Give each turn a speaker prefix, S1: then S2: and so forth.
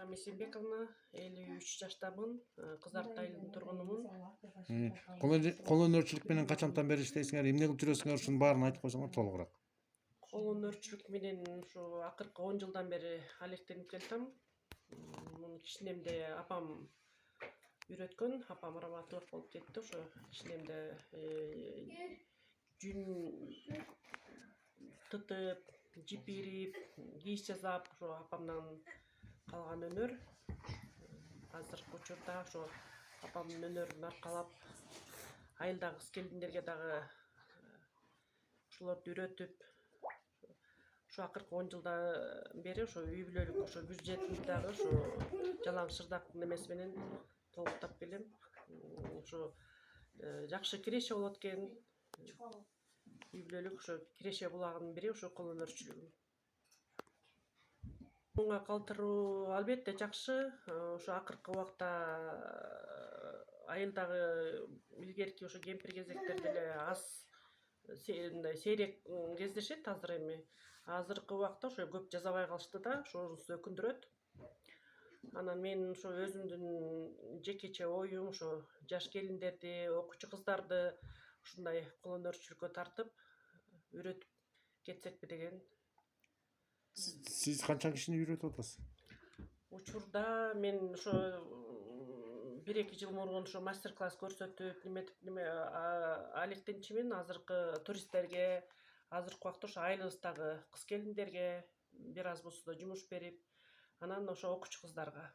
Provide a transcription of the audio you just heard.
S1: Айрам Есенбековна, 53 жаштамын, Кызарт айылдын тургунумун.
S2: Кол өнөрчүлүк менен качантан бери иштейсиңер, эмне кылып жүрөсүңөр, ушунун баарын айтып койсоңор толугураак.
S1: Кол өнөрчүлүк менен ушу акыркы 10 жылдан бери алектенип келатам. Муну кичинемде апам үйрөткөн, апам раматылык болуп кетти. Ошо кичинемде жүн тытып, жипирип, кийиз жасап, ошо апамдан калган өнөр. Азыркы учурда ошо апамдын өнөрүн аркалап, айылдагы кыз келиндерге дагы ошолорду үйрөтүп, ушу акыркы 10 жылдан бери ошо үй бүлөлүк ошо бюджетимди дагы ошо жалаң шырдактын эмеси менен толуктап келем. Ошо жакшы киреше болот экен. Үй бүлөлүк ошо киреше булагынын бири ошо кол өнөрчүлүгү. Муга калтыруу албетте жакшы. Ошо акыркы убакта айылдагы илгерки ошо кемпир кезектерде эле аз мындай сейрек кездешет азыр эми. Азыркы убакта ошо көп жасабай калышты да, ошонусу өкүндүрөт. Анан мен ошо өзүмдүн жекече оюм ошо жаш келиндерди, окуучу кыздарды ушундай кол өнөрчүлүккө тартып, үйрөтүп кетсекпи деген.
S2: Сиз канча кишини үйрөтүп атасыз?
S1: Учурда мен ошо 1-2 жыл мурун ошо мастер-класс көрсөтүп, неметип алектенчүмүн азыркы туристтерге, азыркы убакта ошо айылыбыздагы кыз келиндерге бир аз болсо да жумуш берип, анан ошо окуучу кыздарга.